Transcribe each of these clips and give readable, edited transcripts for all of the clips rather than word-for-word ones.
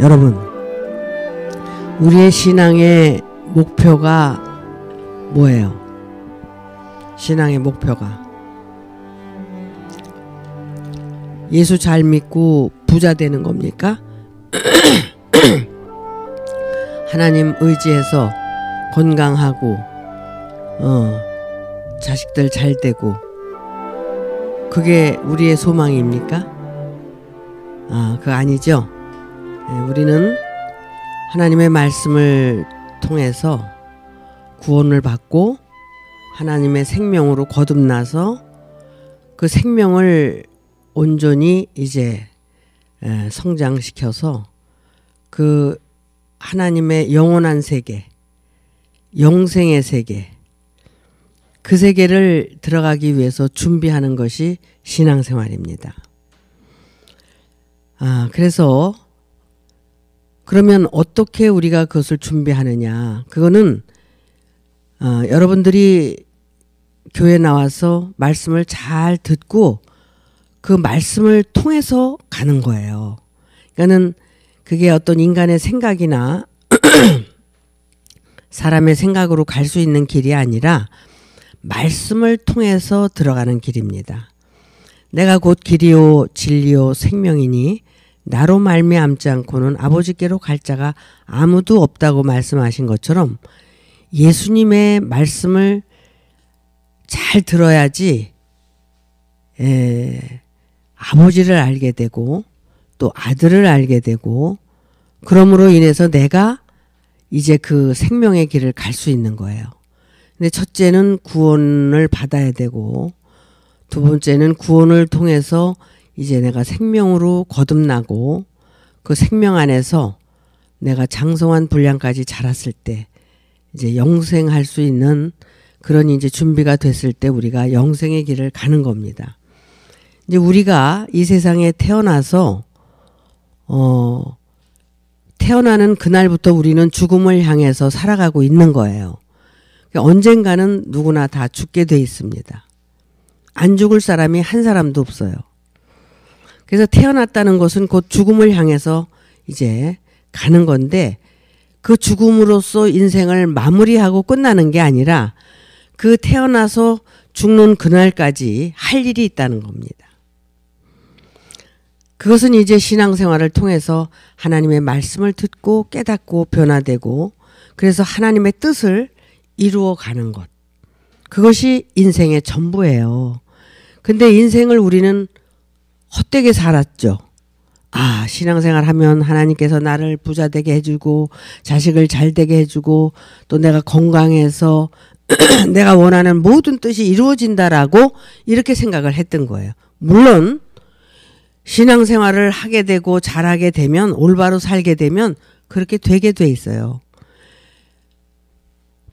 여러분, 우리의 신앙의 목표가 뭐예요? 신앙의 목표가 예수 잘 믿고 부자 되는 겁니까? 하나님 의지해서 건강하고 자식들 잘 되고 그게 우리의 소망입니까? 그거 아니죠. 우리는 하나님의 말씀을 통해서 구원을 받고 하나님의 생명으로 거듭나서 그 생명을 온전히 이제 성장시켜서 그 하나님의 영원한 세계, 영생의 세계, 그 세계를 들어가기 위해서 준비하는 것이 신앙생활입니다. 그래서 그러면 어떻게 우리가 그것을 준비하느냐? 그거는 여러분들이 교회 나와서 말씀을 잘 듣고 그 말씀을 통해서 가는 거예요. 그러니까는 그게 어떤 인간의 생각이나 사람의 생각으로 갈 수 있는 길이 아니라 말씀을 통해서 들어가는 길입니다. 내가 곧 길이요 진리요 생명이니 나로 말미암지 않고는 아버지께로 갈 자가 아무도 없다고 말씀하신 것처럼 예수님의 말씀을 잘 들어야지 아버지를 알게 되고 또 아들을 알게 되고 그러므로 인해서 내가 이제 그 생명의 길을 갈 수 있는 거예요. 근데 첫째는 구원을 받아야 되고 두 번째는 구원을 통해서 이제 내가 생명으로 거듭나고 그 생명 안에서 내가 장성한 분량까지 자랐을 때 이제 영생할 수 있는 그런 이제 준비가 됐을 때 우리가 영생의 길을 가는 겁니다. 이제 우리가 이 세상에 태어나서 태어나는 그날부터 우리는 죽음을 향해서 살아가고 있는 거예요. 언젠가는 누구나 다 죽게 돼 있습니다. 안 죽을 사람이 한 사람도 없어요. 그래서 태어났다는 것은 곧 죽음을 향해서 이제 가는 건데 그 죽음으로써 인생을 마무리하고 끝나는 게 아니라 그 태어나서 죽는 그날까지 할 일이 있다는 겁니다. 그것은 이제 신앙생활을 통해서 하나님의 말씀을 듣고 깨닫고 변화되고 그래서 하나님의 뜻을 이루어가는 것. 그것이 인생의 전부예요. 근데 인생을 우리는 헛되게 살았죠. 신앙생활 하면 하나님께서 나를 부자 되게 해주고 자식을 잘 되게 해주고 또 내가 건강해서 내가 원하는 모든 뜻이 이루어진다라고 이렇게 생각을 했던 거예요. 물론 신앙생활을 하게 되고 잘하게 되면 올바로 살게 되면 그렇게 되게 돼 있어요.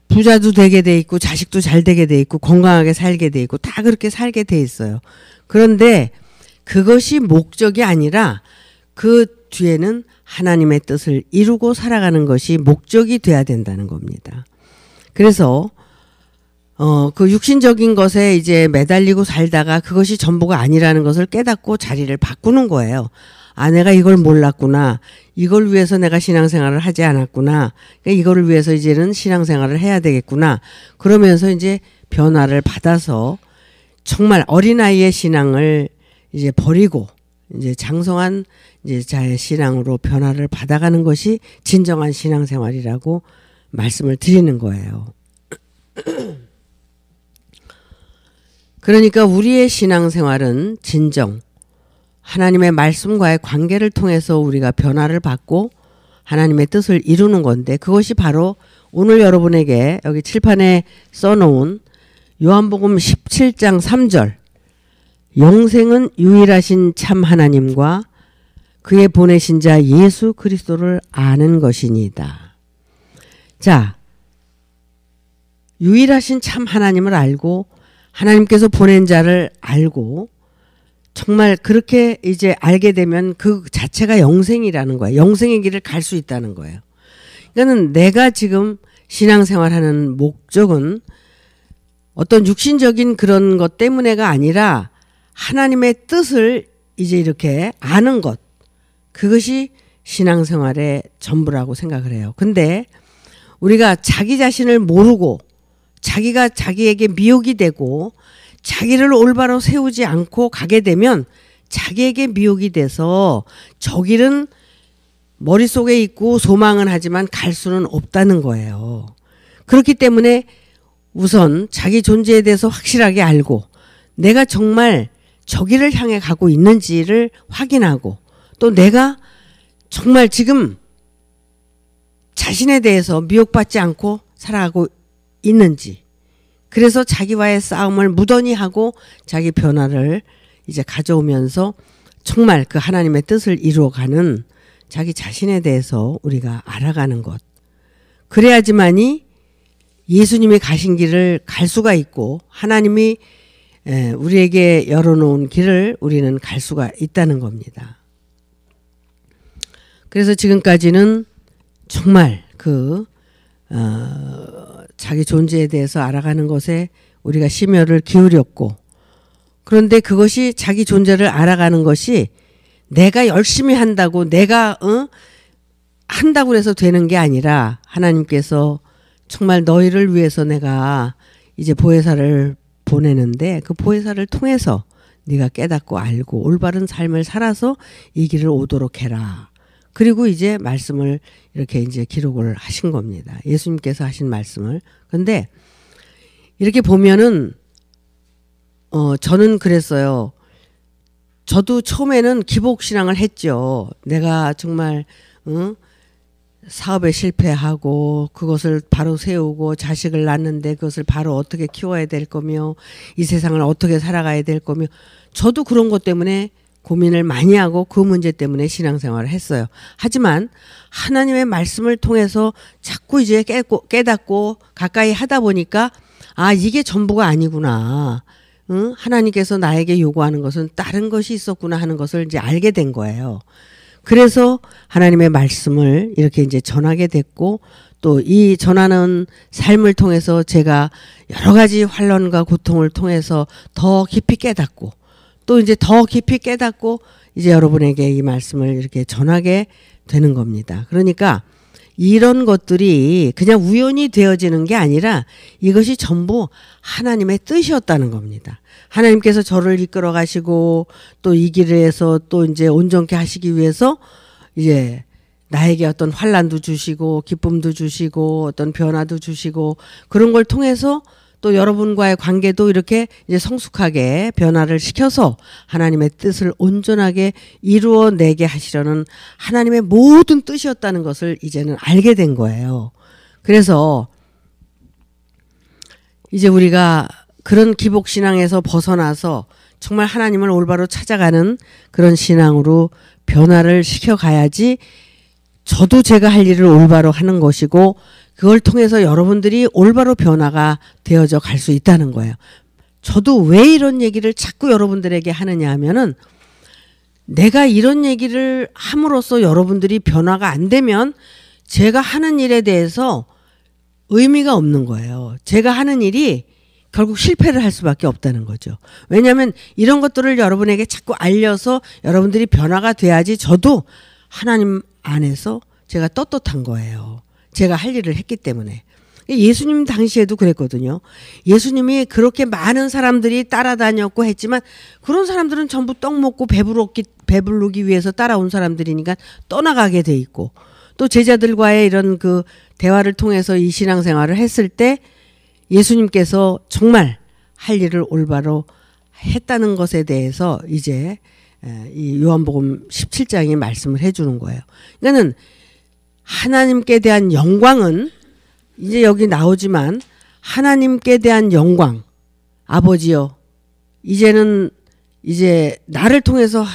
부자도 되게 돼 있고 자식도 잘 되게 돼 있고 건강하게 살게 돼 있고 다 그렇게 살게 돼 있어요. 그런데 그것이 목적이 아니라 그 뒤에는 하나님의 뜻을 이루고 살아가는 것이 목적이 돼야 된다는 겁니다. 그래서 그 육신적인 것에 이제 매달리고 살다가 그것이 전부가 아니라는 것을 깨닫고 자리를 바꾸는 거예요. 내가 이걸 몰랐구나. 이걸 위해서 내가 신앙생활을 하지 않았구나. 그러니까 이거를 위해서 이제는 신앙생활을 해야 되겠구나. 그러면서 이제 변화를 받아서 정말 어린아이의 신앙을 이제 버리고 이제 장성한 이제 자의 신앙으로 변화를 받아가는 것이 진정한 신앙생활이라고 말씀을 드리는 거예요. 그러니까 우리의 신앙생활은 진정 하나님의 말씀과의 관계를 통해서 우리가 변화를 받고 하나님의 뜻을 이루는 건데 그것이 바로 오늘 여러분에게 여기 칠판에 써놓은 요한복음 17장 3절 영생은 유일하신 참 하나님과 그의 보내신 자 예수 그리스도를 아는 것이니이다. 자, 유일하신 참 하나님을 알고 하나님께서 보낸 자를 알고 정말 그렇게 이제 알게 되면 그 자체가 영생이라는 거예요. 영생의 길을 갈 수 있다는 거예요. 그러니까 내가 지금 신앙생활하는 목적은 어떤 육신적인 그런 것 때문에가 아니라 하나님의 뜻을 이제 이렇게 아는 것. 그것이 신앙생활의 전부라고 생각을 해요. 근데 우리가 자기 자신을 모르고 자기가 자기에게 미혹이 되고 자기를 올바로 세우지 않고 가게 되면 자기에게 미혹이 돼서 저 길은 머릿속에 있고 소망은 하지만 갈 수는 없다는 거예요. 그렇기 때문에 우선 자기 존재에 대해서 확실하게 알고 내가 정말 저 길을 향해 가고 있는지를 확인하고 또 내가 정말 지금 자신에 대해서 미혹받지 않고 살아가고 있는지, 그래서 자기와의 싸움을 무던히 하고 자기 변화를 이제 가져오면서 정말 그 하나님의 뜻을 이루어가는 자기 자신에 대해서 우리가 알아가는 것. 그래야지만이 예수님이 가신 길을 갈 수가 있고 하나님이 우리에게 열어놓은 길을 우리는 갈 수가 있다는 겁니다. 그래서 지금까지는 정말 자기 존재에 대해서 알아가는 것에 우리가 심혈을 기울였고, 그런데 그것이 자기 존재를 알아가는 것이 내가 열심히 한다고 내가 한다고 해서 되는 게 아니라 하나님께서 정말 너희를 위해서 내가 이제 보혜사를 보내는데 그 보혜사를 통해서 네가 깨닫고 알고 올바른 삶을 살아서 이 길을 오도록 해라. 그리고 이제 말씀을 이렇게 이제 기록을 하신 겁니다. 예수님께서 하신 말씀을. 근데 이렇게 보면은 저는 그랬어요. 저도 처음에는 기복신앙을 했죠. 내가 정말 사업에 실패하고 그것을 바로 세우고 자식을 낳는데 그것을 바로 어떻게 키워야 될 거며 이 세상을 어떻게 살아가야 될 거며, 저도 그런 것 때문에 고민을 많이 하고 그 문제 때문에 신앙생활을 했어요. 하지만 하나님의 말씀을 통해서 자꾸 이제 깨닫고 가까이 하다 보니까 아, 이게 전부가 아니구나. 하나님께서 나에게 요구하는 것은 다른 것이 있었구나 하는 것을 이제 알게 된 거예요. 그래서 하나님의 말씀을 이렇게 이제 전하게 됐고, 또 이 전하는 삶을 통해서 제가 여러 가지 환난과 고통을 통해서 더 깊이 깨닫고, 또 이제 더 깊이 깨닫고 이제 여러분에게 이 말씀을 이렇게 전하게 되는 겁니다. 그러니까 이런 것들이 그냥 우연히 되어지는 게 아니라 이것이 전부 하나님의 뜻이었다는 겁니다. 하나님께서 저를 이끌어 가시고 또 이 길에서 또 이제 온전케 하시기 위해서 이제 나에게 어떤 환난도 주시고 기쁨도 주시고 어떤 변화도 주시고 그런 걸 통해서 또 여러분과의 관계도 이렇게 이제 성숙하게 변화를 시켜서 하나님의 뜻을 온전하게 이루어내게 하시려는 하나님의 모든 뜻이었다는 것을 이제는 알게 된 거예요. 그래서 이제 우리가 그런 기복신앙에서 벗어나서 정말 하나님을 올바로 찾아가는 그런 신앙으로 변화를 시켜가야지 저도 제가 할 일을 올바로 하는 것이고 그걸 통해서 여러분들이 올바로 변화가 되어져 갈 수 있다는 거예요. 저도 왜 이런 얘기를 자꾸 여러분들에게 하느냐 하면은 내가 이런 얘기를 함으로써 여러분들이 변화가 안 되면 제가 하는 일에 대해서 의미가 없는 거예요. 제가 하는 일이 결국 실패를 할 수밖에 없다는 거죠. 왜냐하면 이런 것들을 여러분에게 자꾸 알려서 여러분들이 변화가 돼야지 저도 하나님 안에서 제가 떳떳한 거예요. 제가 할 일을 했기 때문에. 예수님 당시에도 그랬거든요. 예수님이 그렇게 많은 사람들이 따라다녔고 했지만 그런 사람들은 전부 떡 먹고 배부르기 위해서 따라온 사람들이니까 떠나가게 돼 있고, 또 제자들과의 이런 그 대화를 통해서 이 신앙생활을 했을 때 예수님께서 정말 할 일을 올바로 했다는 것에 대해서 이제 이 요한복음 17장이 말씀을 해주는 거예요. 그러니까는 하나님께 대한 영광은 이제 여기 나오지만 하나님께 대한 영광, 아버지여 이제는 이제 나를 통해서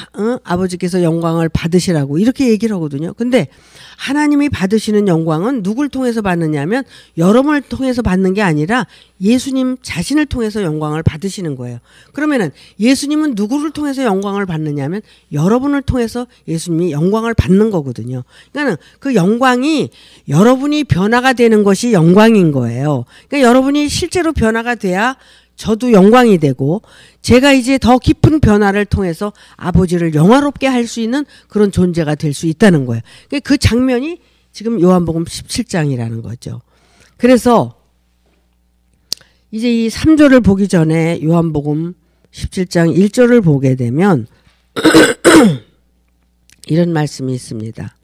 아버지께서 영광을 받으시라고 이렇게 얘기를 하거든요. 근데 하나님이 받으시는 영광은 누굴 통해서 받느냐면 여러분을 통해서 받는 게 아니라 예수님 자신을 통해서 영광을 받으시는 거예요. 그러면은 예수님은 누구를 통해서 영광을 받느냐면 여러분을 통해서 예수님이 영광을 받는 거거든요. 그러니까 그 영광이 여러분이 변화가 되는 것이 영광인 거예요. 그러니까 여러분이 실제로 변화가 돼야 저도 영광이 되고 제가 이제 더 깊은 변화를 통해서 아버지를 영화롭게 할 수 있는 그런 존재가 될 수 있다는 거예요. 그 장면이 지금 요한복음 17장이라는 거죠. 그래서 이제 이 3절을 보기 전에 요한복음 17장 1절을 보게 되면 이런 말씀이 있습니다.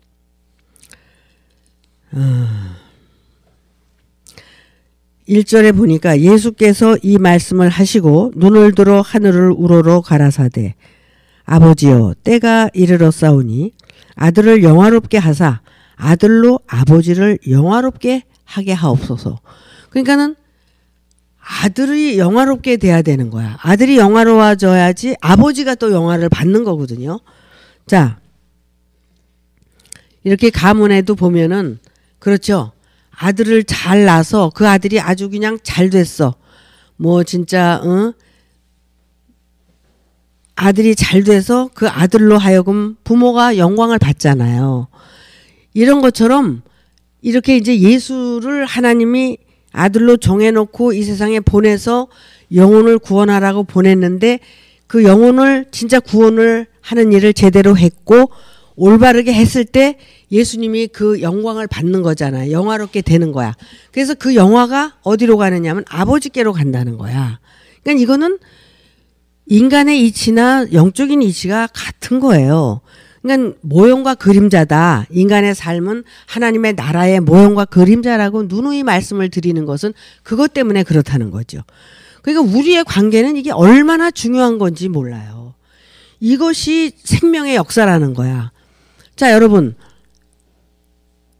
1절에 보니까 예수께서 이 말씀을 하시고 눈을 들어 하늘을 우러러 가라사대 아버지여 때가 이르렀사오니 아들을 영화롭게 하사 아들로 아버지를 영화롭게 하게 하옵소서. 그러니까는 아들이 영화롭게 돼야 되는 거야. 아들이 영화로워져야지 아버지가 또 영화를 받는 거거든요. 자, 이렇게 가문에도 보면은 그렇죠. 아들을 잘 낳아서 그 아들이 아주 그냥 잘 됐어. 뭐 진짜 아들이 잘 돼서 그 아들로 하여금 부모가 영광을 받잖아요. 이런 것처럼 이렇게 이제 예수를 하나님이 아들로 정해놓고 이 세상에 보내서 영혼을 구원하라고 보냈는데 그 영혼을 진짜 구원을 하는 일을 제대로 했고 올바르게 했을 때 예수님이 그 영광을 받는 거잖아요. 영화롭게 되는 거야. 그래서 그 영화가 어디로 가느냐면 아버지께로 간다는 거야. 그러니까 이거는 인간의 이치나 영적인 이치가 같은 거예요. 그러니까 모형과 그림자다. 인간의 삶은 하나님의 나라의 모형과 그림자라고 누누이 말씀을 드리는 것은 그것 때문에 그렇다는 거죠. 그러니까 우리의 관계는 이게 얼마나 중요한 건지 몰라요. 이것이 생명의 역사라는 거야. 자, 여러분.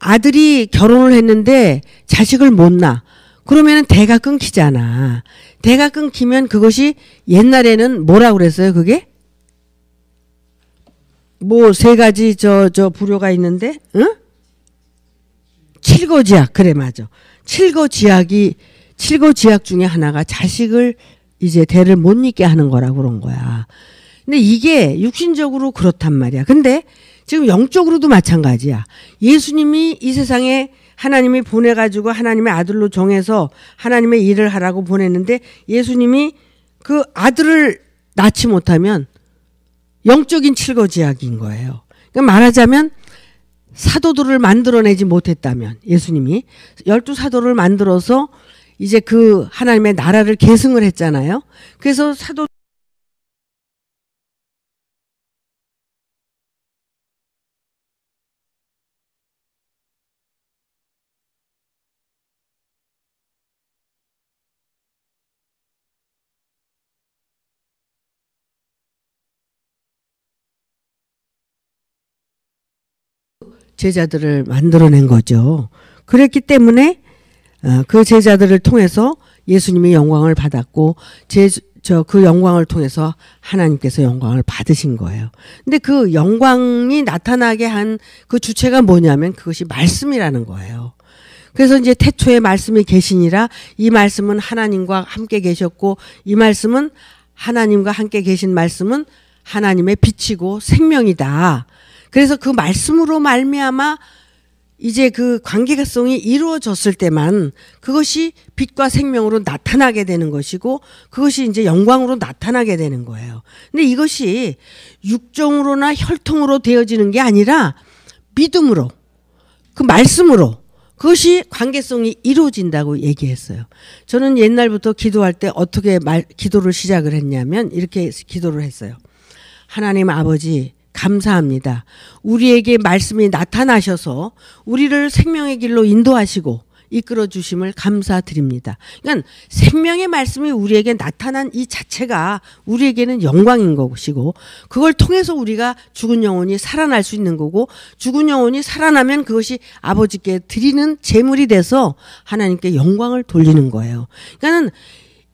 아들이 결혼을 했는데 자식을 못 낳아. 그러면 대가 끊기잖아. 대가 끊기면 그것이 옛날에는 뭐라고 그랬어요, 그게? 뭐, 세 가지 불효가 있는데, 응? 칠거지약. 그래, 맞아. 칠거지약 중에 하나가 자식을 이제 대를 못 잇게 하는 거라고 그런 거야. 근데 이게 육신적으로 그렇단 말이야. 근데 지금 영적으로도 마찬가지야. 예수님이 이 세상에 하나님이 보내가지고 하나님의 아들로 정해서 하나님의 일을 하라고 보냈는데 예수님이 그 아들을 낳지 못하면 영적인 칠거지약인 거예요. 그러니까 말하자면 사도들을 만들어내지 못했다면 예수님이 12사도를 만들어서 이제 그 하나님의 나라를 계승을 했잖아요. 그래서 사도 제자들을 만들어낸 거죠. 그랬기 때문에 그 제자들을 통해서 예수님이 영광을 받았고 그 영광을 통해서 하나님께서 영광을 받으신 거예요. 근데 그 영광이 나타나게 한 그 주체가 뭐냐면 그것이 말씀이라는 거예요. 그래서 이제 태초에 말씀이 계시니라 이 말씀은 하나님과 함께 계셨고 이 말씀은 하나님과 함께 계신 말씀은 하나님의 빛이고 생명이다. 그래서 그 말씀으로 말미암아 이제 그 관계성이 이루어졌을 때만 그것이 빛과 생명으로 나타나게 되는 것이고 그것이 이제 영광으로 나타나게 되는 거예요. 근데 이것이 육정으로나 혈통으로 되어지는 게 아니라 믿음으로 그 말씀으로 그것이 관계성이 이루어진다고 얘기했어요. 저는 옛날부터 기도할 때 어떻게 기도를 시작을 했냐면 이렇게 기도를 했어요. 하나님 아버지 감사합니다. 우리에게 말씀이 나타나셔서 우리를 생명의 길로 인도하시고 이끌어 주심을 감사드립니다. 그러니까 생명의 말씀이 우리에게 나타난 이 자체가 우리에게는 영광인 것이고 그걸 통해서 우리가 죽은 영혼이 살아날 수 있는 거고 죽은 영혼이 살아나면 그것이 아버지께 드리는 제물이 돼서 하나님께 영광을 돌리는 거예요. 그러니까는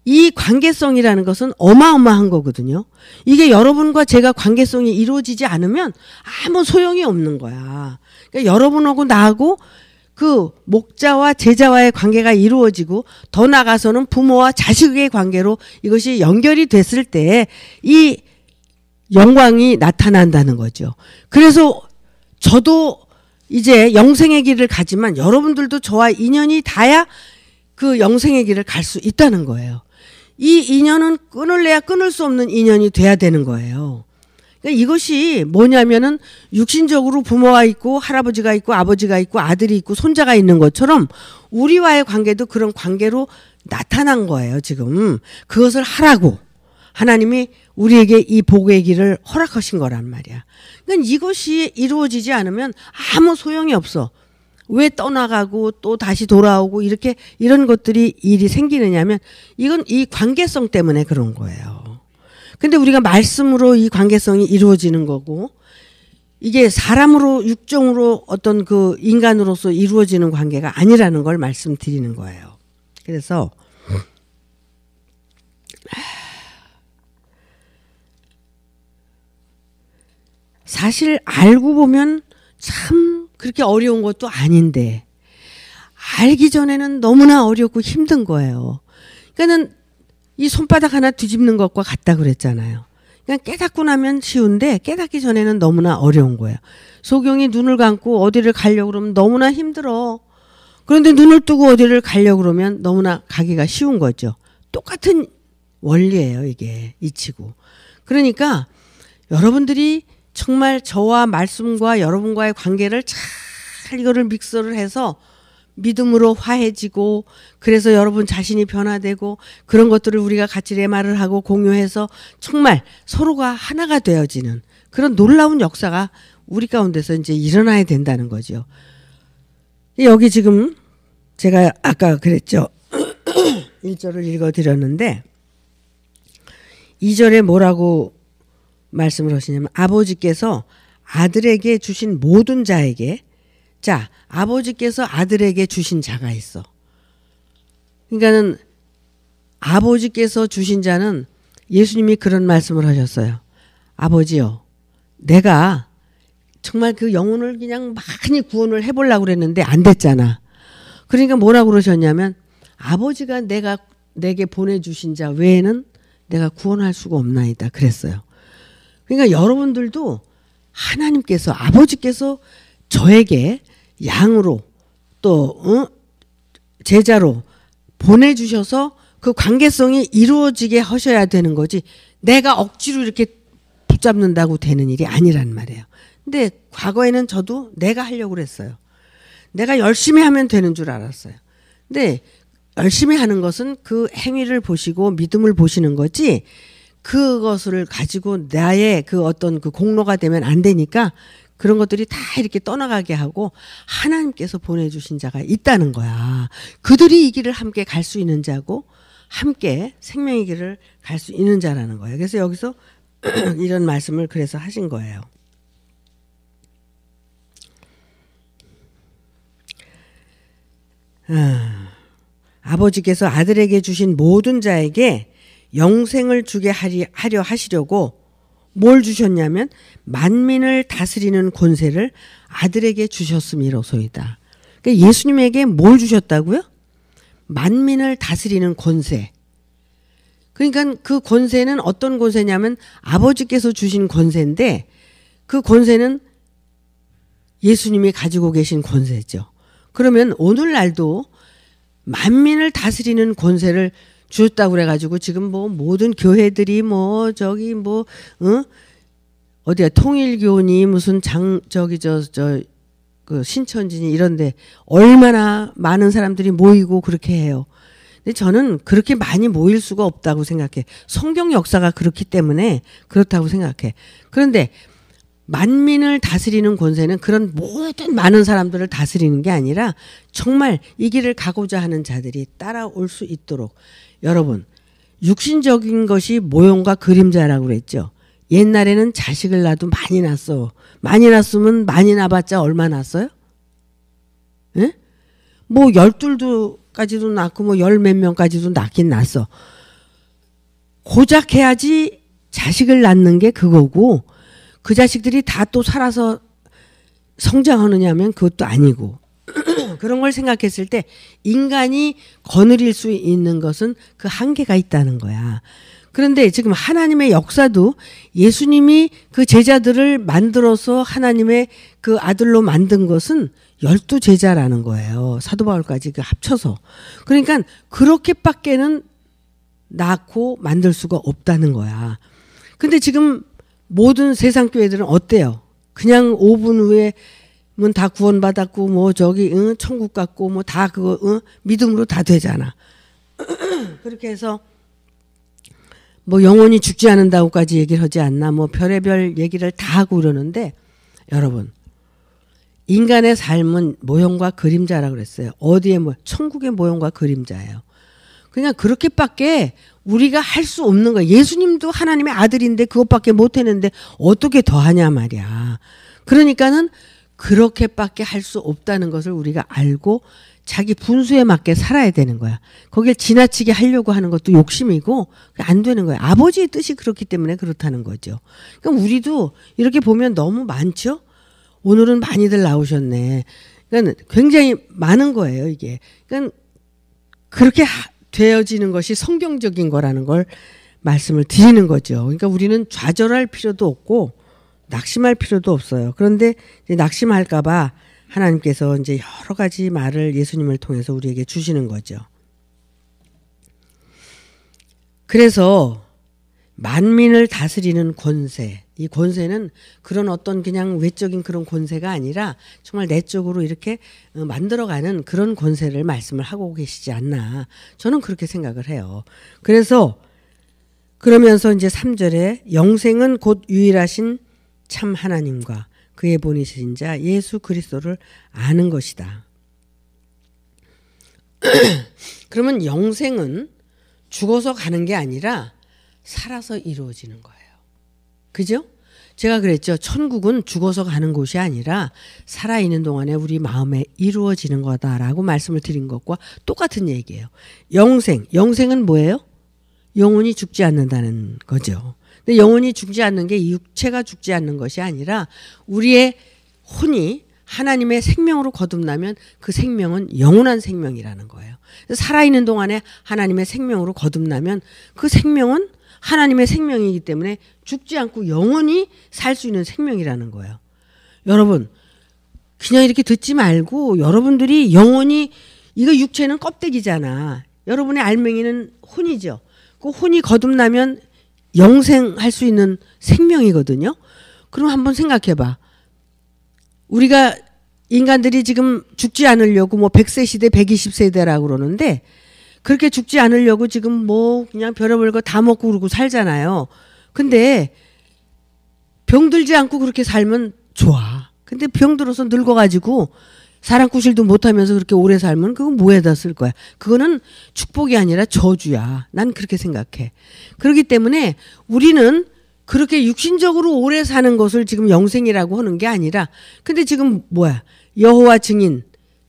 이 관계성이라는 것은 어마어마한 거거든요. 이게 여러분과 제가 관계성이 이루어지지 않으면 아무 소용이 없는 거야. 그러니까 여러분하고 나하고 그 목자와 제자와의 관계가 이루어지고 더 나아가서는 부모와 자식의 관계로 이것이 연결이 됐을 때 이 영광이 나타난다는 거죠. 그래서 저도 이제 영생의 길을 가지만 여러분들도 저와 인연이 닿아야 그 영생의 길을 갈 수 있다는 거예요. 이 인연은 끊을래야 끊을 수 없는 인연이 돼야 되는 거예요. 그러니까 이것이 뭐냐면은 육신적으로 부모가 있고 할아버지가 있고 아버지가 있고 아들이 있고 손자가 있는 것처럼 우리와의 관계도 그런 관계로 나타난 거예요. 지금 그것을 하라고 하나님이 우리에게 이 복의 길을 허락하신 거란 말이야. 그러니까 이것이 이루어지지 않으면 아무 소용이 없어. 왜 떠나가고 또 다시 돌아오고 이렇게 이런 것들이 일이 생기느냐면 이건 이 관계성 때문에 그런 거예요. 근데 우리가 말씀으로 이 관계성이 이루어지는 거고 이게 사람으로 육정으로 어떤 그 인간으로서 이루어지는 관계가 아니라는 걸 말씀드리는 거예요. 그래서 사실 알고 보면 참 그렇게 어려운 것도 아닌데 알기 전에는 너무나 어렵고 힘든 거예요. 그러니까는 이 손바닥 하나 뒤집는 것과 같다 그랬잖아요. 그냥 깨닫고 나면 쉬운데 깨닫기 전에는 너무나 어려운 거예요. 소경이 눈을 감고 어디를 가려고 그러면 너무나 힘들어. 그런데 눈을 뜨고 어디를 가려고 그러면 너무나 가기가 쉬운 거죠. 똑같은 원리예요, 이게 이치고. 그러니까 여러분들이 정말 저와 말씀과 여러분과의 관계를 잘 이거를 믹서를 해서 믿음으로 화해지고 그래서 여러분 자신이 변화되고 그런 것들을 우리가 같이 레마를 하고 공유해서 정말 서로가 하나가 되어지는 그런 놀라운 역사가 우리 가운데서 이제 일어나야 된다는 거죠. 여기 지금 제가 아까 그랬죠. 1절을 읽어드렸는데 2절에 뭐라고 말씀을 하시냐면 아버지께서 아들에게 주신 모든 자에게 자 아버지께서 아들에게 주신 자가 있어. 그러니까는 아버지께서 주신 자는 예수님이 그런 말씀을 하셨어요. 아버지요 내가 정말 그 영혼을 그냥 많이 구원을 해보려고 그랬는데 안 됐잖아. 그러니까 뭐라고 그러셨냐면 아버지가 내게 보내주신 자 외에는 내가 구원할 수가 없나이다 그랬어요. 그러니까 여러분들도 하나님께서 아버지께서 저에게 양으로 또 제자로 보내주셔서 그 관계성이 이루어지게 하셔야 되는 거지 내가 억지로 이렇게 붙잡는다고 되는 일이 아니란 말이에요. 근데 과거에는 저도 내가 하려고 그랬어요. 내가 열심히 하면 되는 줄 알았어요. 근데 열심히 하는 것은 그 행위를 보시고 믿음을 보시는 거지 그것을 가지고 나의 그 어떤 그 공로가 되면 안 되니까 그런 것들이 다 이렇게 떠나가게 하고 하나님께서 보내주신 자가 있다는 거야. 그들이 이 길을 함께 갈 수 있는 자고 함께 생명의 길을 갈 수 있는 자라는 거예요. 그래서 여기서 이런 말씀을 그래서 하신 거예요. 아버지께서 아들에게 주신 모든 자에게 영생을 주게 하려 하시려고 뭘 주셨냐면 만민을 다스리는 권세를 아들에게 주셨음이로소이다. 그러니까 예수님에게 뭘 주셨다고요? 만민을 다스리는 권세. 그러니까 그 권세는 어떤 권세냐면 아버지께서 주신 권세인데 그 권세는 예수님이 가지고 계신 권세죠. 그러면 오늘날도 만민을 다스리는 권세를 주셨다고 그래가지고 지금 뭐 모든 교회들이 뭐 저기 뭐 어디야 통일교니 무슨 그 신천지니 이런데 얼마나 많은 사람들이 모이고 그렇게 해요. 근데 저는 그렇게 많이 모일 수가 없다고 생각해. 성경 역사가 그렇기 때문에 그렇다고 생각해. 그런데 만민을 다스리는 권세는 그런 모든 많은 사람들을 다스리는 게 아니라 정말 이 길을 가고자 하는 자들이 따라올 수 있도록 여러분 육신적인 것이 모형과 그림자라고 그랬죠. 옛날에는 자식을 낳아도 많이 낳았어. 많이 낳았으면 많이 낳아봤자 얼마 낳았어요? 예? 뭐 12까지도 낳고 뭐 10몇 명까지도 낳긴 낳았어. 고작 해야지 자식을 낳는 게 그거고 그 자식들이 다 또 살아서 성장하느냐면 그것도 아니고 그런 걸 생각했을 때 인간이 거느릴 수 있는 것은 그 한계가 있다는 거야. 그런데 지금 하나님의 역사도 예수님이 그 제자들을 만들어서 하나님의 그 아들로 만든 것은 12제자라는 거예요. 사도 바울까지 그 합쳐서. 그러니까 그렇게밖에는 낳고 만들 수가 없다는 거야. 근데 지금 모든 세상 교회들은 어때요? 그냥 5분 후에 문 다 구원받았고 뭐 저기 천국 갔고 뭐 다 그거 믿음으로 다 되잖아. 그렇게 해서 뭐 영원히 죽지 않는다고까지 얘기를 하지 않나, 뭐 별의별 얘기를 다 하고 그러는데, 여러분, 인간의 삶은 모형과 그림자라고 그랬어요. 어디에 뭐 천국의 모형과 그림자예요. 그냥 그렇게밖에 우리가 할 수 없는 거예요. 예수님도 하나님의 아들인데 그것밖에 못 했는데 어떻게 더 하냐 말이야. 그러니까는 그렇게밖에 할 수 없다는 것을 우리가 알고 자기 분수에 맞게 살아야 되는 거야. 거기에 지나치게 하려고 하는 것도 욕심이고 안 되는 거야. 아버지의 뜻이 그렇기 때문에 그렇다는 거죠. 그러니까 우리도 이렇게 보면 너무 많죠? 오늘은 많이들 나오셨네. 그러니까 굉장히 많은 거예요, 이게. 그러니까 그렇게 되어지는 것이 성경적인 거라는 걸 말씀을 드리는 거죠. 그러니까 우리는 좌절할 필요도 없고 낙심할 필요도 없어요. 그런데 이제 낙심할까봐 하나님께서 이제 여러 가지 말을 예수님을 통해서 우리에게 주시는 거죠. 그래서 만민을 다스리는 권세, 이 권세는 그런 어떤 그냥 외적인 그런 권세가 아니라 정말 내적으로 이렇게 만들어가는 그런 권세를 말씀을 하고 계시지 않나, 저는 그렇게 생각을 해요. 그래서 그러면서 이제 3절에 영생은 곧 유일하신 참 하나님과 그의 보내신 자 예수 그리스도를 아는 것이다. 그러면 영생은 죽어서 가는 게 아니라 살아서 이루어지는 거예요. 그죠? 제가 그랬죠. 천국은 죽어서 가는 곳이 아니라 살아있는 동안에 우리 마음에 이루어지는 거다라고 말씀을 드린 것과 똑같은 얘기예요. 영생은 뭐예요? 영원히 죽지 않는다는 거죠. 근데 영원히 죽지 않는 게 이 육체가 죽지 않는 것이 아니라 우리의 혼이 하나님의 생명으로 거듭나면 그 생명은 영원한 생명이라는 거예요. 살아있는 동안에 하나님의 생명으로 거듭나면 그 생명은 하나님의 생명이기 때문에 죽지 않고 영원히 살 수 있는 생명이라는 거예요. 여러분, 그냥 이렇게 듣지 말고 여러분들이 영원히, 이거 육체는 껍데기잖아. 여러분의 알맹이는 혼이죠. 그 혼이 거듭나면 영생할 수 있는 생명이거든요. 그럼 한번 생각해봐. 우리가 인간들이 지금 죽지 않으려고 뭐 100세 시대, 120세대라고 그러는데 그렇게 죽지 않으려고 지금 뭐 그냥 별의별 거 다 먹고 그러고 살잖아요. 근데 병들지 않고 그렇게 살면 좋아. 근데 병들어서 늙어가지고 사람 구실도 못하면서 그렇게 오래 살면 그건 뭐에다 쓸 거야. 그거는 축복이 아니라 저주야. 난 그렇게 생각해. 그렇기 때문에 우리는 그렇게 육신적으로 오래 사는 것을 지금 영생이라고 하는 게 아니라, 근데 지금 뭐야, 여호와 증인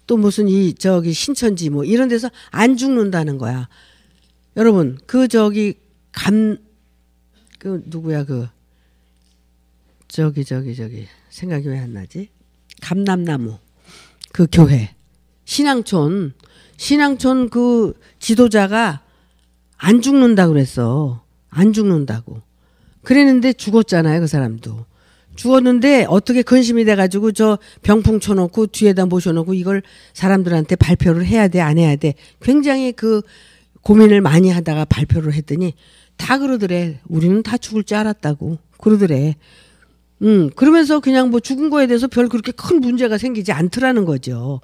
또 무슨 저기 신천지 뭐 이런 데서 안 죽는다는 거야. 여러분, 그 누구야, 저기 생각이 왜 안 나지? 감람나무 그 교회 신앙촌 그 지도자가 안 죽는다 그랬어. 안 죽는다고 그랬는데 죽었잖아요. 그 사람도 죽었는데 어떻게 근심이 돼가지고 저 병풍 쳐놓고 뒤에다 모셔놓고 이걸 사람들한테 발표를 해야 돼, 안 해야 돼, 굉장히 그 고민을 많이 하다가 발표를 했더니 다 그러더래. 우리는 다 죽을 줄 알았다고 그러더래. 그러면서 그냥 뭐 죽은 거에 대해서 별 그렇게 큰 문제가 생기지 않더라는 거죠.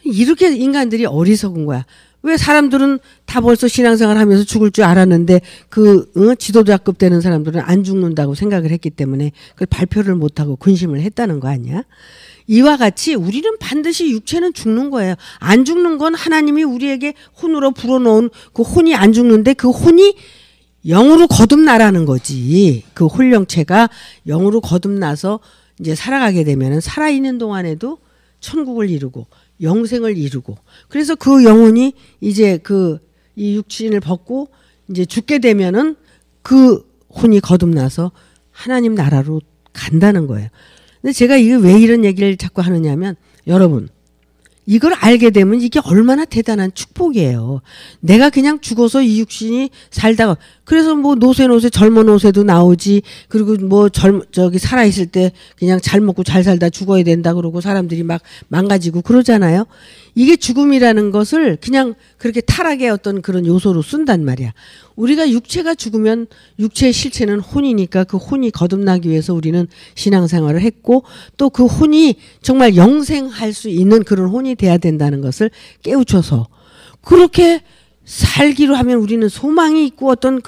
이렇게 인간들이 어리석은 거야. 왜 사람들은 다 벌써 신앙생활 하면서 죽을 줄 알았는데 지도자급 되는 사람들은 안 죽는다고 생각을 했기 때문에 그걸 발표를 못하고 근심을 했다는 거 아니야? 이와 같이 우리는 반드시 육체는 죽는 거예요. 안 죽는 건 하나님이 우리에게 혼으로 불어넣은 그 혼이 안 죽는데 그 혼이 영으로 거듭나라는 거지. 그 혼령체가 영으로 거듭나서 이제 살아가게 되면은 살아있는 동안에도 천국을 이루고 영생을 이루고, 그래서 그 영혼이 이제 이 육신을 벗고 이제 죽게 되면은 그 혼이 거듭나서 하나님 나라로 간다는 거예요. 근데 제가 이게 왜 이런 얘기를 자꾸 하느냐면, 여러분, 이걸 알게 되면 이게 얼마나 대단한 축복이에요. 내가 그냥 죽어서 이 육신이 살다가, 그래서 뭐 노세 젊은 노세도 나오지, 그리고 뭐 살아있을 때 그냥 잘 먹고 잘 살다 죽어야 된다 그러고 사람들이 막 망가지고 그러잖아요. 이게 죽음이라는 것을 그냥 그렇게 타락의 어떤 그런 요소로 쓴단 말이야. 우리가 육체가 죽으면 육체의 실체는 혼이니까 그 혼이 거듭나기 위해서 우리는 신앙생활을 했고 또 그 혼이 정말 영생할 수 있는 그런 혼이 돼야 된다는 것을 깨우쳐서 그렇게 살기로 하면 우리는 소망이 있고 어떤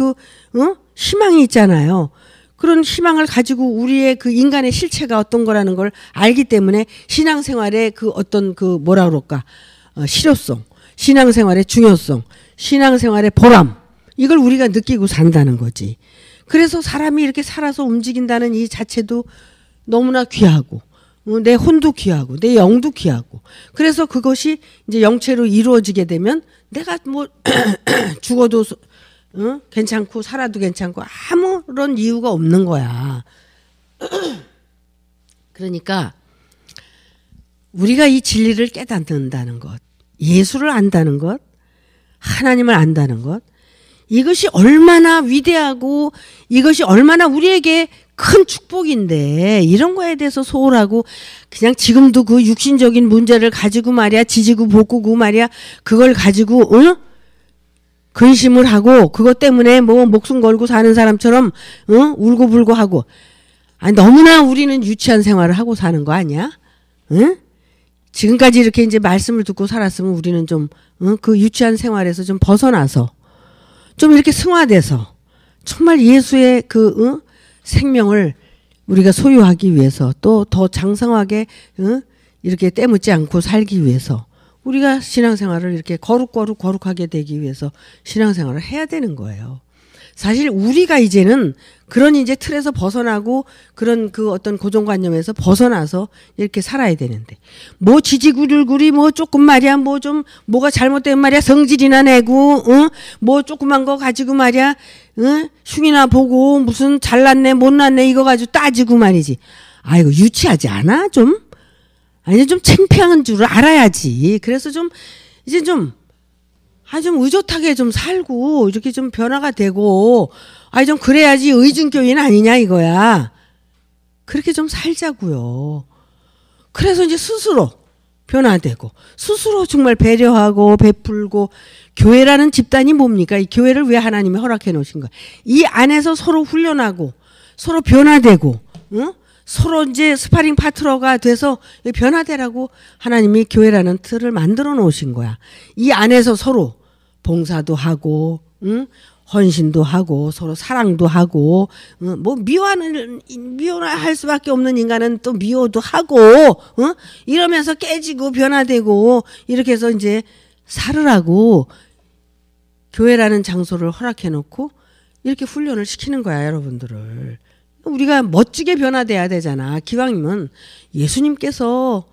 희망이 있잖아요. 그런 희망을 가지고 우리의 그 인간의 실체가 어떤 거라는 걸 알기 때문에 신앙생활의 그 어떤 뭐라 그럴까 실효성, 신앙생활의 중요성, 신앙생활의 보람 이걸 우리가 느끼고 산다는 거지. 그래서 사람이 이렇게 살아서 움직인다는 이 자체도 너무나 귀하고 내 혼도 귀하고 내 영도 귀하고 그래서 그것이 이제 영체로 이루어지게 되면 내가 뭐 죽어도 괜찮고 살아도 괜찮고 아무런 이유가 없는 거야. 그러니까 우리가 이 진리를 깨닫는다는 것, 예수를 안다는 것, 하나님을 안다는 것 이것이 얼마나 위대하고 이것이 얼마나 우리에게 큰 축복인데 이런 거에 대해서 소홀하고 그냥 지금도 그 육신적인 문제를 가지고 말이야 지지고 볶고 말이야 그걸 가지고 근심을 하고 그것 때문에 뭐 목숨 걸고 사는 사람처럼 울고불고 하고 아니 너무나 우리는 유치한 생활을 하고 사는 거 아니야? 응? 지금까지 이렇게 이제 말씀을 듣고 살았으면 우리는 좀 그 유치한 생활에서 좀 벗어나서 좀 이렇게 승화돼서 정말 예수의 생명을 우리가 소유하기 위해서 또 더 장성하게 이렇게 때묻지 않고 살기 위해서 우리가 신앙생활을 이렇게 거룩하게 되기 위해서 신앙생활을 해야 되는 거예요. 사실 우리가 이제는 그런 이제 틀에서 벗어나고 그런 그 어떤 고정관념에서 벗어나서 이렇게 살아야 되는데 뭐 지지구들구리 뭐 조금 말이야 뭐 좀 뭐가 잘못된 말이야 성질이나 내고 뭐 조그만 거 가지고 말이야 흉이나 보고 무슨 잘났네 못났네 이거 가지고 따지고 말이지. 아이고 유치하지 않아 좀? 아니 좀 창피한 줄 알아야지. 그래서 좀 이제 좀 의젓하게 좀 살고 이렇게 좀 변화가 되고 좀 그래야지 의증교인 아니냐 이거야. 그렇게 좀 살자고요. 그래서 이제 스스로 변화되고 스스로 정말 배려하고 베풀고 교회라는 집단이 뭡니까? 이 교회를 왜 하나님이 허락해 놓으신 거야? 이 안에서 서로 훈련하고 서로 변화되고 서로 이제 스파링 파트너가 돼서 변화되라고 하나님이 교회라는 틀을 만들어 놓으신 거야. 이 안에서 서로 봉사도 하고 헌신도 하고 서로 사랑도 하고 뭐 미워할 수밖에 없는 인간은 또 미워도 하고 이러면서 깨지고 변화되고 이렇게 해서 이제 살으라고 교회라는 장소를 허락해 놓고 이렇게 훈련을 시키는 거야 여러분들을. 우리가 멋지게 변화돼야 되잖아. 기왕이면 예수님께서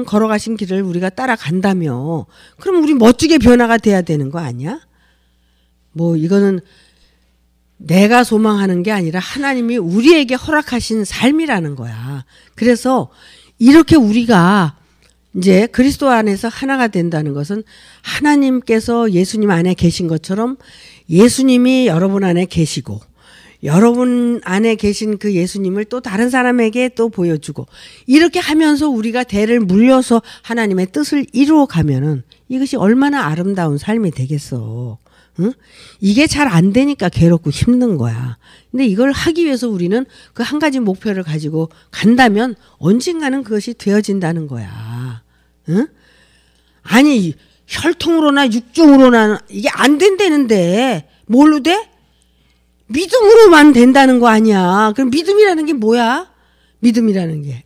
걸어가신 길을 우리가 따라간다며 그럼 우리 멋지게 변화가 돼야 되는 거 아니야? 뭐 이거는 내가 소망하는 게 아니라 하나님이 우리에게 허락하신 삶이라는 거야. 그래서 이렇게 우리가 이제 그리스도 안에서 하나가 된다는 것은 하나님께서 예수님 안에 계신 것처럼 예수님이 여러분 안에 계시고 여러분 안에 계신 그 예수님을 또 다른 사람에게 또 보여주고 이렇게 하면서 우리가 대를 물려서 하나님의 뜻을 이루어 가면은 이것이 얼마나 아름다운 삶이 되겠어. 응? 이게 잘 안 되니까 괴롭고 힘든 거야. 근데 이걸 하기 위해서 우리는 그 한 가지 목표를 가지고 간다면 언젠가는 그것이 되어진다는 거야. 응? 아니 혈통으로나 육종으로나 이게 안 된다는데 뭘로 돼? 믿음으로만 된다는 거 아니야. 그럼 믿음이라는 게 뭐야? 믿음이라는 게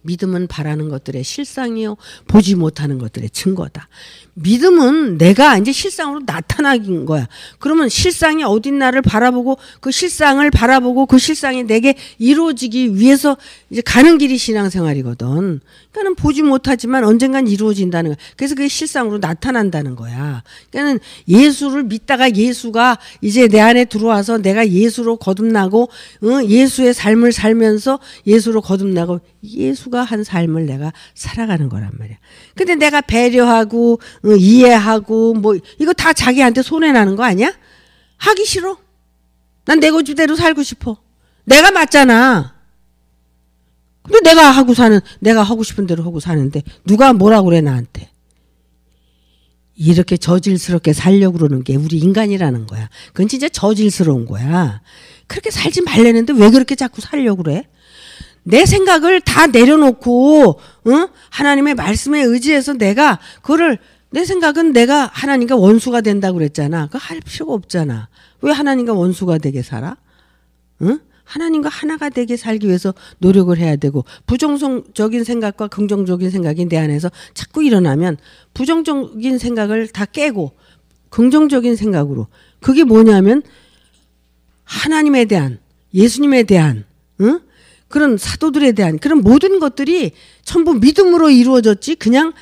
믿음은 바라는 것들의 실상이요 보지 못하는 것들의 증거다. 믿음은 내가 이제 실상으로 나타나는 거야. 그러면 실상이 어딘나를 바라보고 그 실상을 바라보고 그 실상이 내게 이루어지기 위해서 이제 가는 길이 신앙생활이거든. 그러니까는 보지 못하지만 언젠간 이루어진다는 거야. 그래서 그게 실상으로 나타난다는 거야. 그러니까는 예수를 믿다가 예수가 이제 내 안에 들어와서 내가 예수로 거듭나고 예수의 삶을 살면서 예수로 거듭나고 예수가 한 삶을 내가 살아가는 거란 말이야. 근데 내가 배려하고 이해하고 뭐 이거 다 자기한테 손해나는 거 아니야? 하기 싫어. 난 내 고집대로 살고 싶어. 내가 맞잖아. 근데 내가 하고 싶은 대로 하고 사는데 누가 뭐라고 그래 나한테. 이렇게 저질스럽게 살려고 그러는 게 우리 인간이라는 거야. 그건 진짜 저질스러운 거야. 그렇게 살지 말라는데 왜 그렇게 자꾸 살려고 그래? 내 생각을 다 내려놓고 하나님의 말씀에 의지해서 내가 그거를 내 생각은 내가 하나님과 원수가 된다고 그랬잖아. 그거 할 필요가 없잖아. 왜 하나님과 원수가 되게 살아? 응? 하나님과 하나가 되게 살기 위해서 노력을 해야 되고 부정적인 생각과 긍정적인 생각이 내 안에서 자꾸 일어나면 부정적인 생각을 다 깨고 긍정적인 생각으로 그게 뭐냐면 하나님에 대한 예수님에 대한 그런 사도들에 대한 그런 모든 것들이 전부 믿음으로 이루어졌지 그냥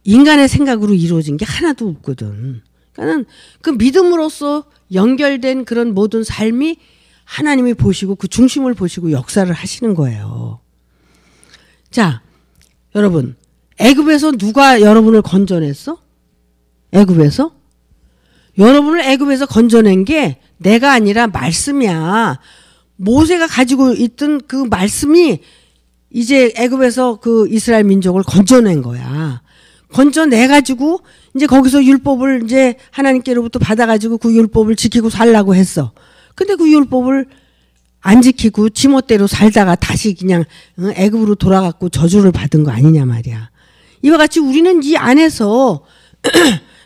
인간의 생각으로 이루어진 게 하나도 없거든. 그러니까 그 믿음으로써 연결된 그런 모든 삶이 하나님이 보시고 그 중심을 보시고 역사를 하시는 거예요. 자, 여러분, 애굽에서 누가 여러분을 건져냈어? 애굽에서? 여러분을 애굽에서 건져낸 게 내가 아니라 말씀이야. 모세가 가지고 있던 그 말씀이 이제 애굽에서 그 이스라엘 민족을 건져낸 거야. 건져내가지고 이제 거기서 율법을 이제 하나님께로부터 받아가지고 그 율법을 지키고 살라고 했어. 근데 그 율법을 안 지키고 지멋대로 살다가 다시 그냥 애굽으로 돌아갔고 저주를 받은 거 아니냐 말이야. 이와 같이 우리는 이 안에서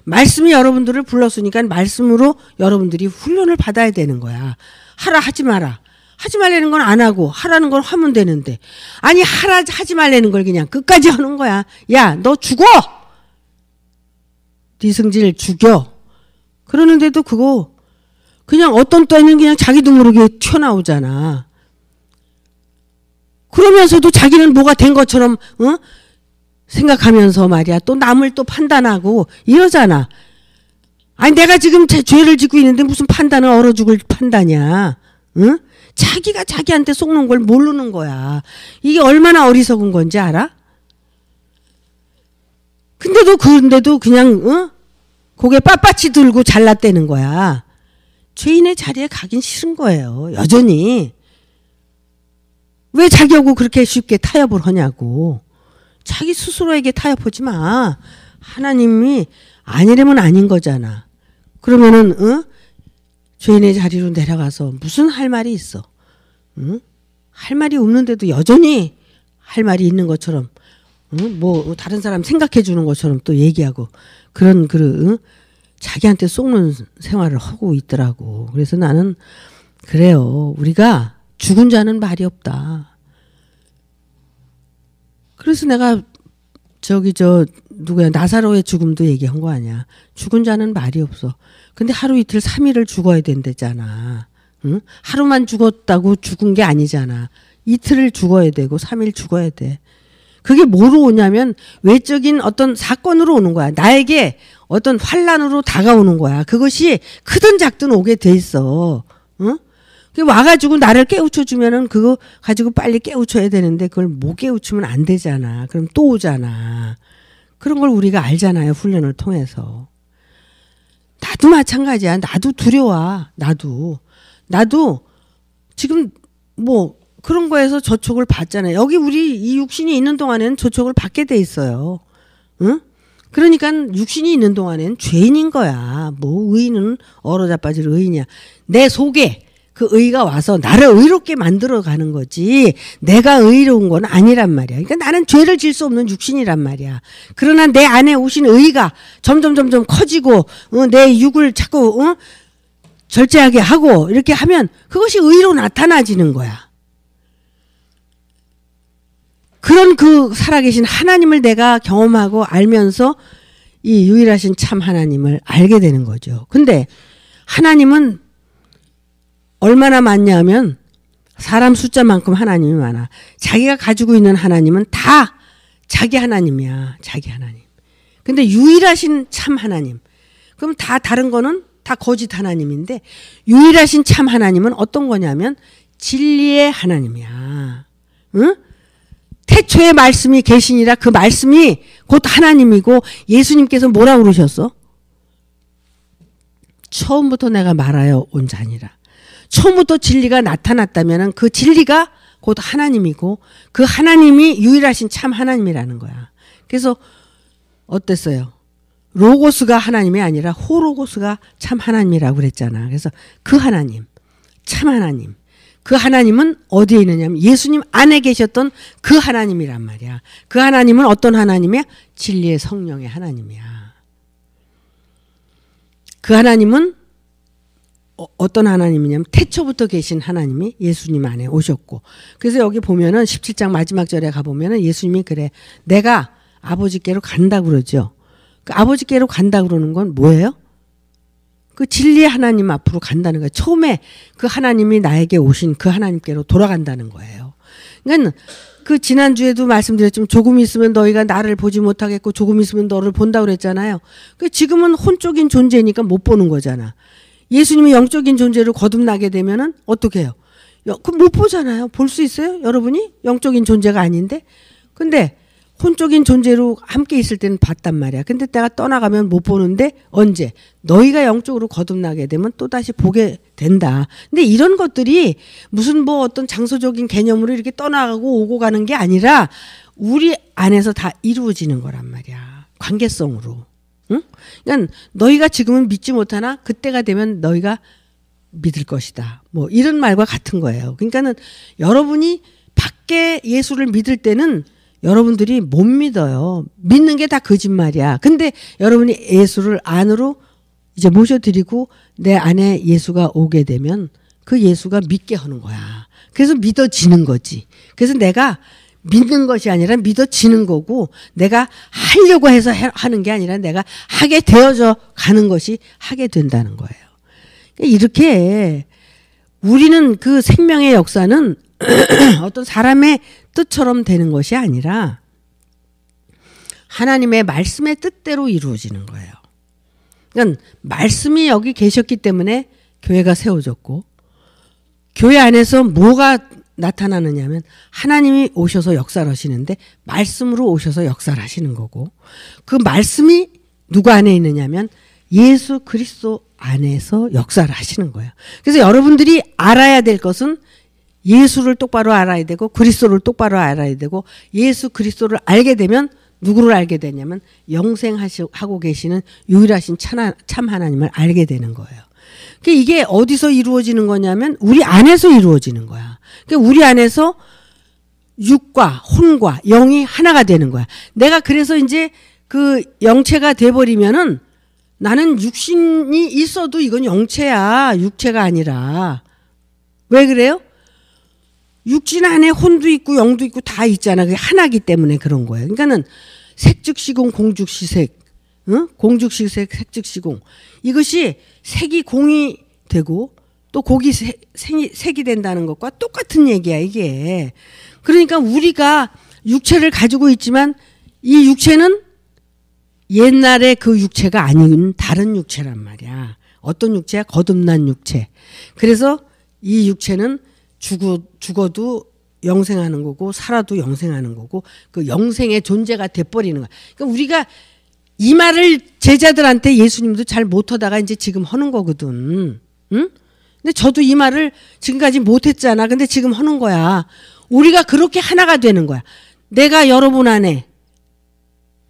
말씀이 여러분들을 불렀으니까 말씀으로 여러분들이 훈련을 받아야 되는 거야. 하라 하지 마라. 하지 말라는 건 안 하고 하라는 건 하면 되는데 아니 하라 하지 말라는 걸 그냥 끝까지 하는 거야. 야, 너 죽어. 네 성질 죽여. 그러는데도 그거 그냥 어떤 때는 그냥 자기도 모르게 튀어나오잖아. 그러면서도 자기는 뭐가 된 것처럼 생각하면서 말이야. 또 남을 또 판단하고 이러잖아. 아니 내가 지금 죄를 짓고 있는데 무슨 판단을 얼어 죽을 판단이야. 응? 자기가 자기한테 속는 걸 모르는 거야. 이게 얼마나 어리석은 건지 알아? 근데도 그냥 고개 빳빳이 들고 잘났다는 거야. 죄인의 자리에 가긴 싫은 거예요. 여전히. 왜 자기하고 그렇게 쉽게 타협을 하냐고. 자기 스스로에게 타협하지 마. 하나님이 아니라면 아닌 거잖아. 그러면은 죄인의 자리로 내려가서 무슨 할 말이 있어. 할 말이 없는데도 여전히 할 말이 있는 것처럼 뭐 다른 사람 생각해 주는 것처럼 또 얘기하고 그런 자기한테 속는 생활을 하고 있더라고. 그래서 나는 그래요. 우리가 죽은 자는 말이 없다. 그래서 내가 누구야 나사로의 죽음도 얘기한 거 아니야. 죽은 자는 말이 없어. 근데 하루 이틀 3일을 죽어야 된대잖아. 응? 하루만 죽었다고 죽은 게 아니잖아. 이틀을 죽어야 되고 3일 죽어야 돼. 그게 뭐로 오냐면 외적인 어떤 사건으로 오는 거야. 나에게 어떤 환란으로 다가오는 거야. 그것이 크든 작든 오게 돼 있어. 응? 와가지고 나를 깨우쳐주면은 그거 가지고 빨리 깨우쳐야 되는데 그걸 못 깨우치면 안 되잖아. 그럼 또 오잖아. 그런 걸 우리가 알잖아요. 훈련을 통해서. 나도 마찬가지야. 나도 두려워. 나도 지금 뭐 그런 거에서 저촉을 받잖아요. 여기 우리 이 육신이 있는 동안에는 저촉을 받게 돼 있어요. 응? 그러니까 육신이 있는 동안에는 죄인인 거야. 뭐 의인은 얼어자빠질 의인이야. 내 속에 그 의가 와서 나를 의롭게 만들어가는 거지 내가 의로운 건 아니란 말이야. 그러니까 나는 죄를 질 수 없는 육신이란 말이야. 그러나 내 안에 오신 의가 점점 커지고 내 육을 자꾸 절제하게 하고 이렇게 하면 그것이 의로 나타나지는 거야. 그런 그 살아계신 하나님을 내가 경험하고 알면서 이 유일하신 참 하나님을 알게 되는 거죠. 근데 하나님은 얼마나 많냐면 사람 숫자만큼 하나님이 많아. 자기가 가지고 있는 하나님은 다 자기 하나님이야. 자기 하나님. 근데 유일하신 참 하나님. 그럼 다 다른 거는 다 거짓 하나님인데 유일하신 참 하나님은 어떤 거냐면 진리의 하나님이야. 응? 태초에 말씀이 계시니라 그 말씀이 곧 하나님이고 예수님께서 뭐라 그러셨어? 처음부터 내가 말하여 온 자니라. 처음부터 진리가 나타났다면 그 진리가 곧 하나님이고 그 하나님이 유일하신 참 하나님이라는 거야. 그래서 어땠어요? 로고스가 하나님이 아니라 호로고스가 참 하나님이라고 그랬잖아. 그래서 그 하나님, 참 하나님. 그 하나님은 어디에 있느냐면 예수님 안에 계셨던 그 하나님이란 말이야. 그 하나님은 어떤 하나님이야? 진리의 성령의 하나님이야. 그 하나님은 어떤 하나님이냐면 태초부터 계신 하나님이 예수님 안에 오셨고, 그래서 여기 보면은 17장 마지막 절에 가보면은 예수님이 그래, 내가 아버지께로 간다 그러죠. 그 아버지께로 간다 그러는 건 뭐예요? 그 진리의 하나님 앞으로 간다는 거예요. 처음에 그 하나님이 나에게 오신 그 하나님께로 돌아간다는 거예요. 그러니까 그 지난주에도 말씀드렸지만 조금 있으면 너희가 나를 보지 못하겠고 조금 있으면 너를 본다고 그랬잖아요. 그 지금은 혼적인 존재니까 못 보는 거잖아. 예수님이 영적인 존재로 거듭나게 되면은 어떻게 해요? 그럼 못 보잖아요. 볼 수 있어요? 여러분이 영적인 존재가 아닌데. 근데 혼적인 존재로 함께 있을 때는 봤단 말이야. 근데 내가 떠나가면 못 보는데 언제? 너희가 영적으로 거듭나게 되면 또다시 보게 된다. 근데 이런 것들이 무슨 뭐 어떤 장소적인 개념으로 이렇게 떠나가고 오고 가는 게 아니라 우리 안에서 다 이루어지는 거란 말이야. 관계성으로. 응? 그러니까 너희가 지금은 믿지 못하나 그때가 되면 너희가 믿을 것이다. 뭐 이런 말과 같은 거예요. 그러니까는 여러분이 밖에 예수를 믿을 때는 여러분들이 못 믿어요. 믿는 게 다 거짓말이야. 근데 여러분이 예수를 안으로 이제 모셔드리고 내 안에 예수가 오게 되면 그 예수가 믿게 하는 거야. 그래서 믿어지는 거지. 그래서 내가 믿는 것이 아니라 믿어지는 거고, 내가 하려고 해서 하는 게 아니라 내가 하게 되어져 가는 것이 하게 된다는 거예요. 이렇게 우리는 그 생명의 역사는 어떤 사람의 뜻처럼 되는 것이 아니라 하나님의 말씀의 뜻대로 이루어지는 거예요. 그러니까 말씀이 여기 계셨기 때문에 교회가 세워졌고, 교회 안에서 뭐가 나타나느냐면 하나님이 오셔서 역사를 하시는데 말씀으로 오셔서 역사를 하시는 거고, 그 말씀이 누구 안에 있느냐면 예수 그리스도 안에서 역사를 하시는 거예요. 그래서 여러분들이 알아야 될 것은 예수를 똑바로 알아야 되고 그리스도를 똑바로 알아야 되고, 예수 그리스도를 알게 되면 누구를 알게 되냐면 영생하고 계시는 유일하신 참 하나님을 알게 되는 거예요. 이게 어디서 이루어지는 거냐면 우리 안에서 이루어지는 거야. 우리 안에서 육과 혼과 영이 하나가 되는 거야. 내가 그래서 이제 그 영체가 돼버리면은 나는 육신이 있어도 이건 영체야. 육체가 아니라. 왜 그래요? 육신 안에 혼도 있고 영도 있고 다 있잖아. 그게 하나기 때문에 그런 거예요. 그러니까는 색즉시공 공즉시색, 응? 공즉시색 색즉시공, 이것이 색이 공이 되고 또 곡이 색이 된다는 것과 똑같은 얘기야 이게. 그러니까 우리가 육체를 가지고 있지만 이 육체는 옛날에 그 육체가 아닌 다른 육체란 말이야. 어떤 육체야? 거듭난 육체. 그래서 이 육체는 죽어도 영생하는 거고 살아도 영생하는 거고 그 영생의 존재가 돼버리는 거야. 그러니까 우리가 이 말을 제자들한테 예수님도 잘 못하다가 이제 지금 하는 거거든. 응? 근데 저도 이 말을 지금까지 못했잖아. 근데 지금 하는 거야. 우리가 그렇게 하나가 되는 거야. 내가 여러분 안에,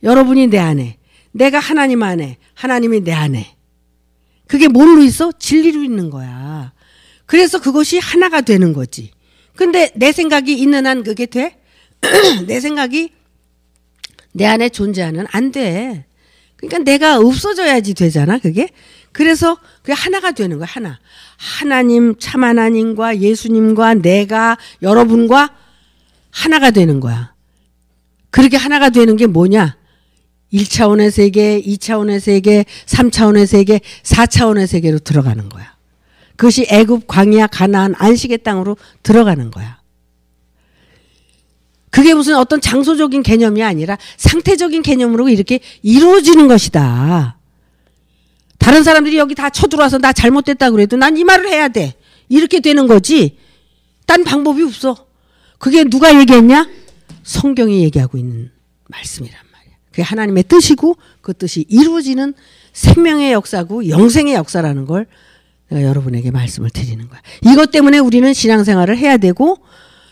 여러분이 내 안에, 내가 하나님 안에, 하나님이 내 안에. 그게 뭘로 있어? 진리로 있는 거야. 그래서 그것이 하나가 되는 거지. 근데 내 생각이 있는 한 그게 돼? 내 생각이 내 안에 존재하는 안 돼. 그러니까 내가 없어져야지 되잖아 그게. 그래서 그게 하나가 되는 거야. 하나. 하나님, 참 하나님과 예수님과 내가, 여러분과 하나가 되는 거야. 그렇게 하나가 되는 게 뭐냐? 1차원의 세계, 2차원의 세계, 3차원의 세계, 4차원의 세계로 들어가는 거야. 그것이 애굽, 광야, 가나안, 안식의 땅으로 들어가는 거야. 그게 무슨 어떤 장소적인 개념이 아니라 상태적인 개념으로 이렇게 이루어지는 것이다. 다른 사람들이 여기 다 쳐들어와서 나 잘못됐다고 그래도 난 이 말을 해야 돼. 이렇게 되는 거지. 딴 방법이 없어. 그게 누가 얘기했냐? 성경이 얘기하고 있는 말씀이란 말이야. 그게 하나님의 뜻이고 그 뜻이 이루어지는 생명의 역사고 영생의 역사라는 걸 내가 여러분에게 말씀을 드리는 거야. 이것 때문에 우리는 신앙생활을 해야 되고,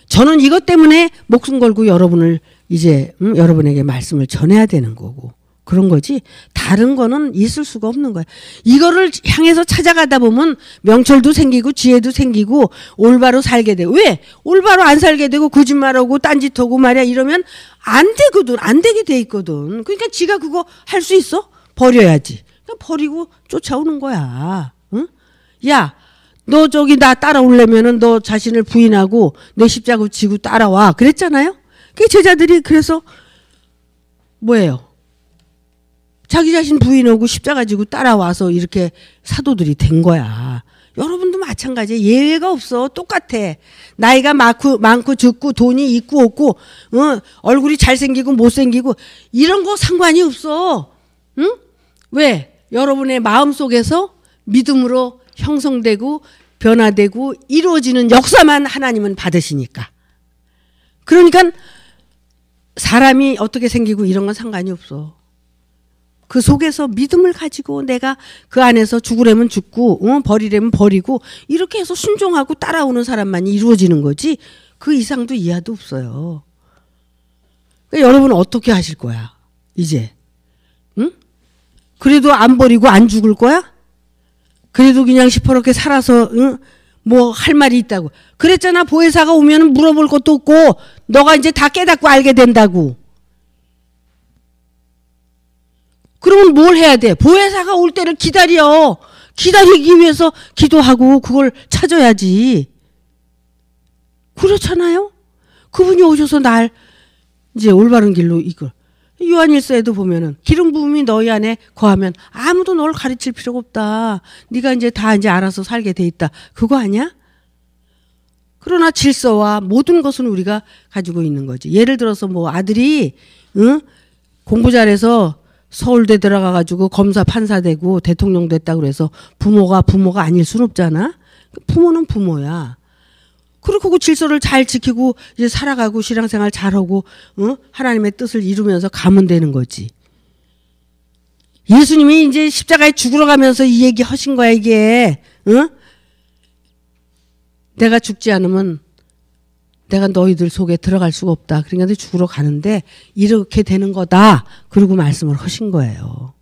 저는 이것 때문에 목숨 걸고 여러분을 이제 여러분에게 말씀을 전해야 되는 거고, 그런 거지 다른 거는 있을 수가 없는 거야. 이거를 향해서 찾아가다 보면 명철도 생기고 지혜도 생기고 올바로 살게 돼. 왜? 올바로 안 살게 되고 거짓말하고 딴짓하고 말이야 이러면 안 되거든. 안 되게 돼 있거든. 그러니까 지가 그거 할 수 있어? 버려야지. 그러니까 버리고 쫓아오는 거야. 응? 야, 너 저기 나 따라오려면은 너 자신을 부인하고 내 십자가 지고 따라와. 그랬잖아요. 그 제자들이 그래서 뭐예요? 자기 자신 부인하고 십자가 지고 따라와서 이렇게 사도들이 된 거야. 여러분도 마찬가지예요. 예외가 없어. 똑같아. 나이가 많고 적고 돈이 있고 없고 얼굴이 잘생기고 못생기고 이런 거 상관이 없어. 응? 왜? 여러분의 마음속에서 믿음으로 형성되고 변화되고 이루어지는 역사만 하나님은 받으시니까. 그러니까 사람이 어떻게 생기고 이런 건 상관이 없어. 그 속에서 믿음을 가지고 내가 그 안에서 죽으려면 죽고 버리려면 버리고 이렇게 해서 순종하고 따라오는 사람만이 이루어지는 거지 그 이상도 이하도 없어요. 그러니까 여러분은 어떻게 하실 거야 이제? 응? 그래도 안 버리고 안 죽을 거야? 그래도 그냥 시퍼렇게 살아서 뭐 할 말이 있다고. 그랬잖아. 보혜사가 오면 물어볼 것도 없고 너가 이제 다 깨닫고 알게 된다고. 그러면 뭘 해야 돼? 보혜사가 올 때를 기다려. 기다리기 위해서 기도하고 그걸 찾아야지. 그렇잖아요. 그분이 오셔서 날 이제 올바른 길로 이걸. 요한일서에도 보면은 기름 부음이 너희 안에 거하면 아무도 널 가르칠 필요가 없다. 네가 이제 다 이제 알아서 살게 돼 있다. 그거 아니야? 그러나 질서와 모든 것은 우리가 가지고 있는 거지. 예를 들어서 뭐 아들이 공부 잘해서 서울대 들어가 가지고 검사 판사 되고 대통령 됐다 그래서 부모가 아닐 순 없잖아. 부모는 부모야. 그리고 그 질서를 잘 지키고 이제 살아가고 신앙생활 잘하고 하나님의 뜻을 이루면서 가면 되는 거지. 예수님이 이제 십자가에 죽으러 가면서 이 얘기 하신 거야 이게. 내가 죽지 않으면 내가 너희들 속에 들어갈 수가 없다. 그러니까 죽으러 가는데 이렇게 되는 거다. 그리고 말씀을 하신 거예요.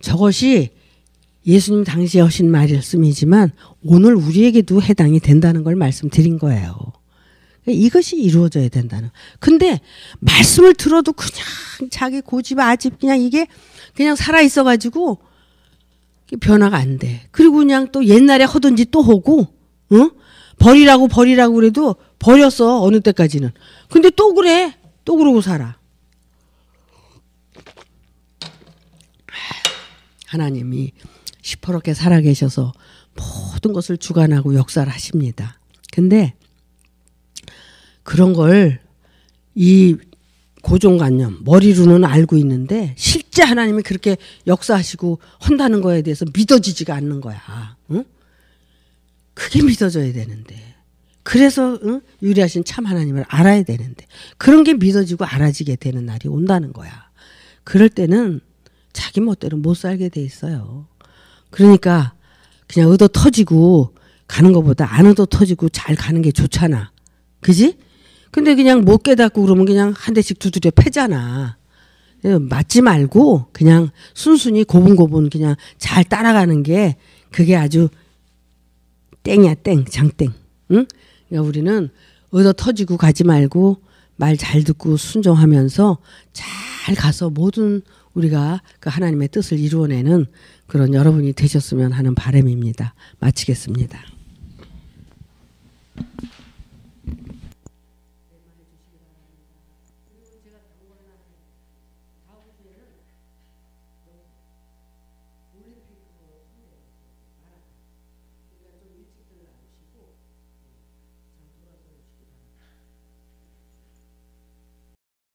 저것이 예수님 당시에 하신 말씀이지만 오늘 우리에게도 해당이 된다는 걸 말씀드린 거예요. 이것이 이루어져야 된다는. 근데 말씀을 들어도 그냥 자기 고집 아집 그냥 이게 그냥 살아있어가지고 변화가 안 돼. 그리고 그냥 또 옛날에 하던 짓 또 하고 버리라고 그래도 버렸어 어느 때까지는. 근데 또 그래. 또 그러고 살아. 하나님이 시퍼렇게 살아계셔서 모든 것을 주관하고 역사를 하십니다. 근데 그런 걸 이 고정관념 머리로는 알고 있는데 실제 하나님이 그렇게 역사하시고 한다는 거에 대해서 믿어지지가 않는 거야. 응? 그게 믿어져야 되는데. 그래서 유리하신 참 하나님을 알아야 되는데 그런 게 믿어지고 알아지게 되는 날이 온다는 거야. 그럴 때는 자기 멋대로 못 살게 돼 있어요. 그러니까 그냥 얻어 터지고 가는 것보다 안 얻어 터지고 잘 가는 게 좋잖아. 그지? 근데 그냥 못 깨닫고 그러면 그냥 한 대씩 두드려 패잖아. 맞지 말고 그냥 순순히 고분고분 그냥 잘 따라가는 게 그게 아주 땡이야 땡 장땡. 응? 그러니까 우리는 얻어 터지고 가지 말고 말 잘 듣고 순종하면서 잘 가서 모든 우리가 그 하나님의 뜻을 이루어내는 그런 여러분이 되셨으면 하는 바람입니다. 마치겠습니다.